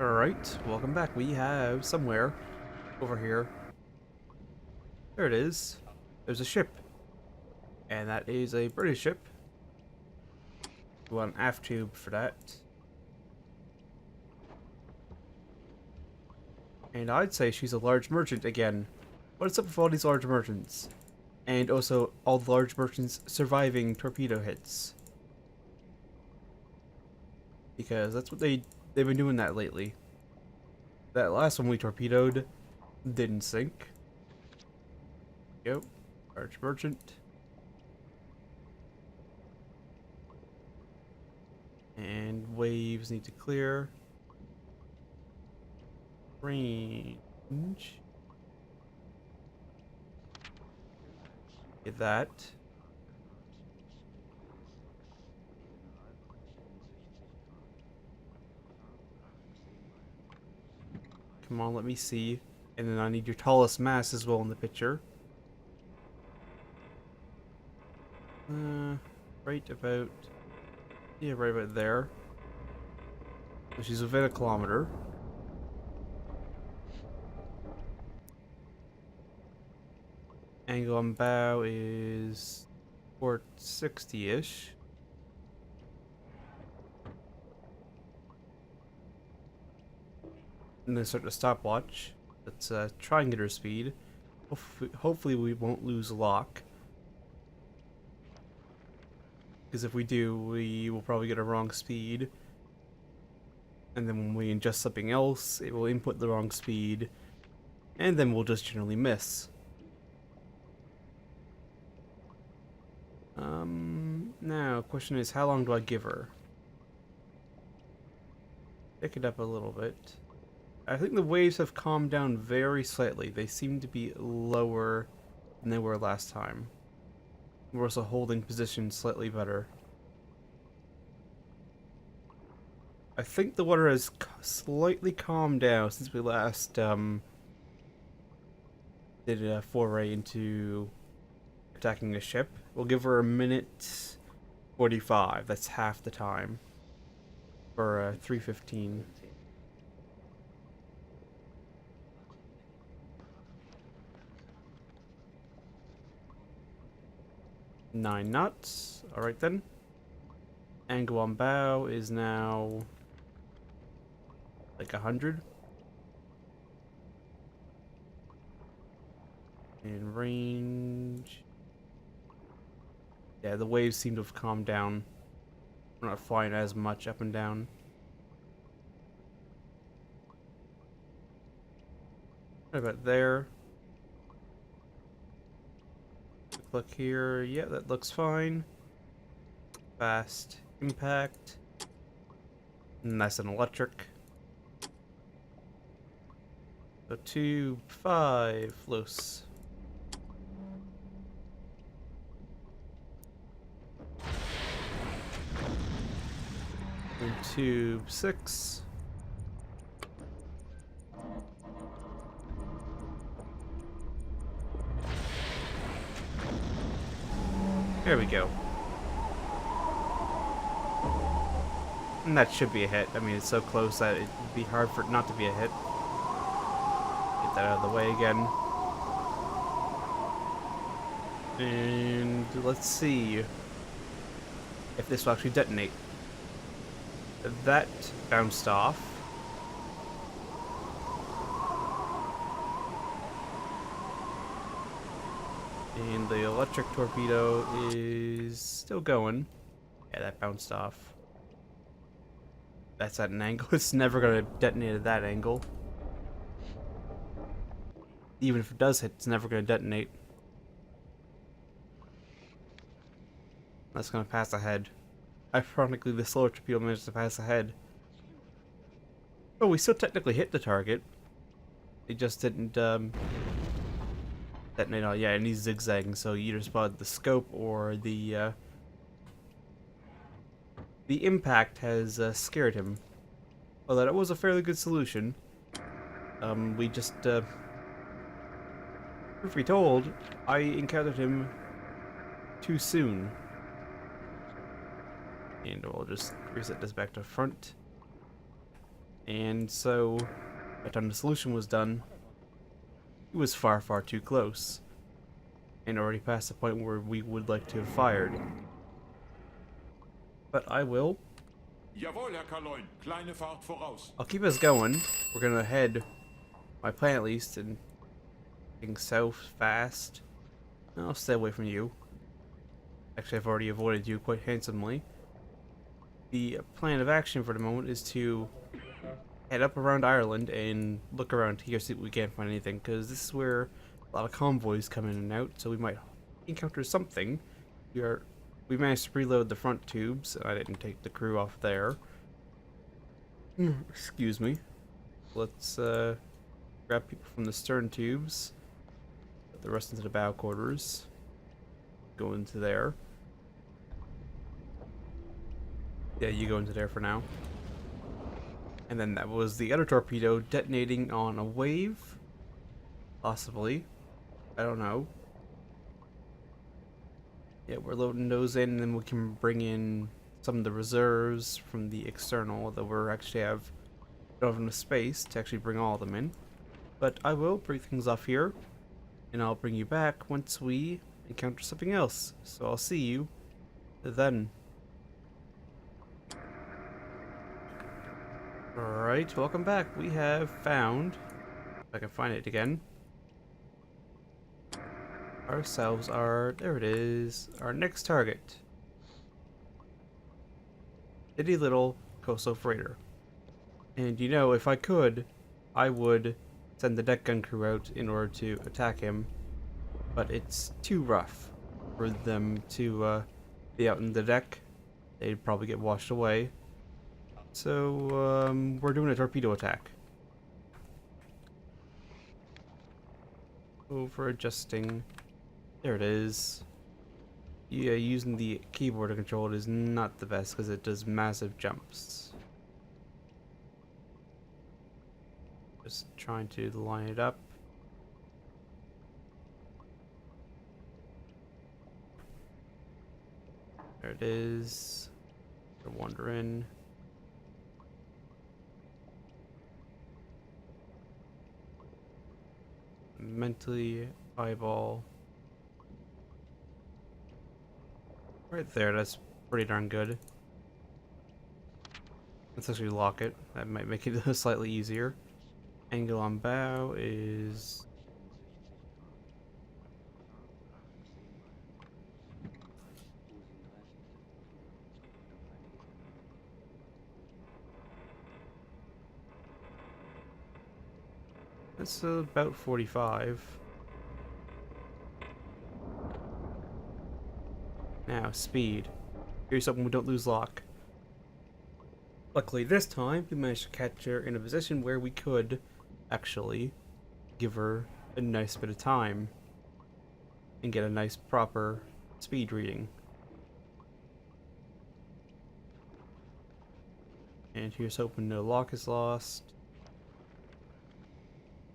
Alright, welcome back. We have somewhere over here. There it is. There's a ship. And that is a British ship. We want an aft tube for that. And I'd say she's a large merchant again. What's up with all these large merchants? And also all the large merchants surviving torpedo hits. Because that's what they've been doing that lately. That last one we torpedoed didn't sink. Go. Large merchant. And waves need to clear. Range. Get that. Come on, let me see. And then I need your tallest mast as well in the picture. Right about... Yeah, right about there. So she's within a kilometer. Angle on bow is 460-ish. And then start the stopwatch. Let's try and get her speed. Hopefully we won't lose lock. Because if we do, we will probably get a wrong speed. And then when we adjust something else, it will input the wrong speed. And then we'll just generally miss. Now, question is, how long do I give her? Pick it up a little bit. I think the waves have calmed down very slightly. They seem to be lower than they were last time. We're also holding position slightly better. I think the water has slightly calmed down since we last did a foray into attacking a ship. We'll give her a minute 45. That's half the time for 3:15. Nine knots. All right then. Angle on bow is now like 100. And range. Yeah, the waves seem to have calmed down. We're not flying as much up and down. What about there? Look here. Yeah, that looks fine. Fast impact. And that's an electric. So 2-5 loose. And 2-6. There we go. And that should be a hit. I mean, it's so close that it'd be hard for it not to be a hit. Get that out of the way again. And let's see if this will actually detonate. That bounced off. And the electric torpedo is still going. Yeah, that bounced off. That's at an angle. It's never going to detonate at that angle. Even if it does hit, it's never going to detonate. That's going to pass ahead. Ironically, the slower torpedo managed to pass ahead. Oh, we still technically hit the target. It just didn't detonate. Oh, yeah, and he's zigzagging, so you either spotted the scope or the impact has scared him. Although that was a fairly good solution. We just, truth be told, I encountered him too soon. And we'll just reset this back to front. And so, by the time the solution was done, it was far, far too close. And already past the point where we would like to have fired. But I will. Jawohl, Herr Kaloin. Kleine Fahrt voraus. I'll keep us going. We're gonna head, my plan at least, and heading south fast. I'll stay away from you. Actually, I've already avoided you quite handsomely. The plan of action for the moment is to head up around Ireland and look around here, see if we can't find anything, because this is where a lot of convoys come in and out, so we might encounter something. We managed to reload the front tubes. I didn't take the crew off there. Excuse me. Let's grab people from the stern tubes, put the rest into the bow quarters, go into there. Yeah, you go into there for now. And then that was the other torpedo detonating on a wave. Possibly. I don't know. Yeah, we're loading those in, and then we can bring in some of the reserves from the external, although we're actually don't have enough space to actually bring all of them in. But I will break things off here, and I'll bring you back once we encounter something else. So I'll see you then. Alright, welcome back. We have found, if I can find it again, ourselves there it is, our next target. Itty little coastal freighter. And you know, if I could, I would send the deck gun crew out in order to attack him, but it's too rough for them to be out in the deck. They'd probably get washed away. So, we're doing a torpedo attack. Over adjusting. There it is. Yeah, using the keyboard to control it is not the best because it does massive jumps. Just trying to line it up. There it is. They're wandering. Mentally eyeball. Right there, that's pretty darn good. Let's actually lock it. That might make it slightly easier. Angle on bow is... that's about 45. Now, speed. Here's something we don't lose lock. Luckily this time, we managed to catch her in a position where we could actually give her a nice bit of time and get a nice proper speed reading. And here's hoping no lock is lost.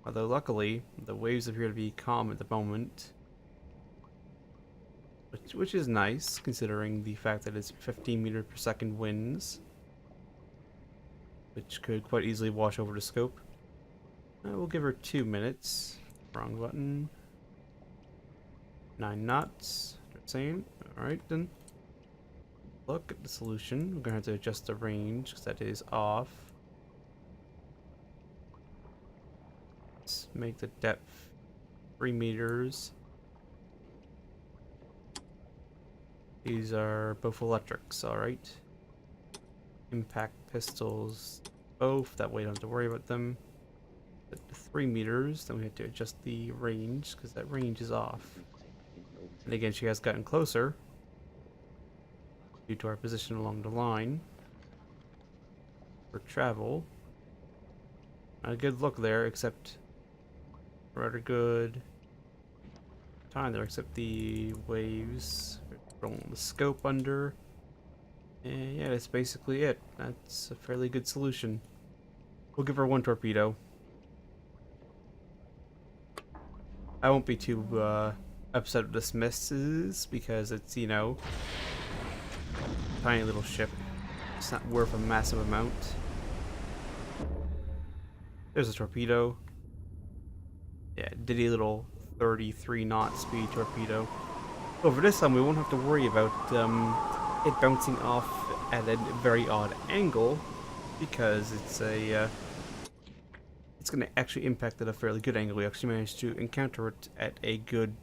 Although luckily, the waves appear to be calm at the moment. Which is nice, considering the fact that it's 15 meters per second winds. Which could quite easily wash over the scope. We'll give her 2 minutes. Wrong button. 9 knots. Same. Alright then. Look at the solution. We're going to have to adjust the range, because that is off. Let's make the depth 3 meters. These are both electrics, alright. Impact pistols, both. That way I don't have to worry about them. At 3 meters, then we have to adjust the range, because that range is off. And again, she has gotten closer due to our position along the line. For travel, not a good look there, except rather good time there, except the waves. Rolling the scope under. And yeah, that's basically it. That's a fairly good solution. We'll give her 1 torpedo. I won't be too upset with this misses because it's, you know, tiny little ship. It's not worth a massive amount. There's a torpedo. Yeah, diddy little 33 knot speed torpedo. Over this time, we won't have to worry about it bouncing off at a very odd angle, because it's going to actually impact at a fairly good angle. We actually managed to encounter it at a good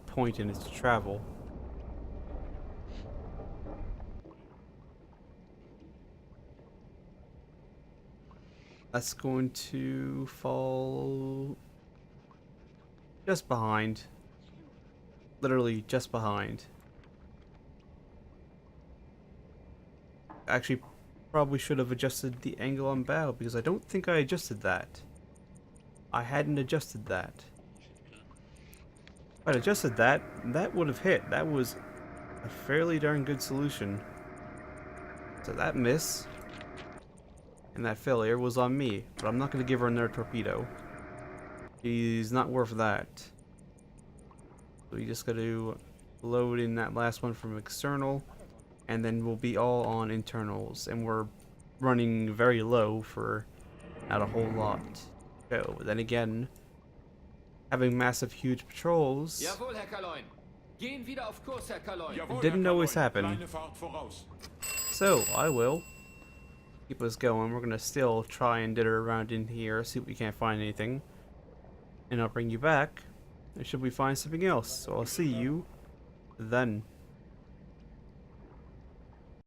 point in its travel. That's going to fall just behind. Literally just behind. Actually, probably should have adjusted the angle on bow, because I don't think I adjusted that. I hadn't adjusted that. If I'd adjusted that, that would have hit. That was a fairly darn good solution. So that miss and that failure was on me, but I'm not going to give her another torpedo. She's not worth that. So we just got to load in that last one from external, and then we'll be all on internals, and we're running very low for not a whole lot. So, then again, having massive, huge patrols Jawohl, Herr Kaloin. Gehen wieder auf Kurs, Herr Kaloin. Jawohl, didn't Herr always Kaloin. happen. Kleine Fahrt voraus. So, I will keep us going. We're going to still try and ditter around in here, see if we can't find anything. And I'll bring you back, should we find something else. So I'll see you then.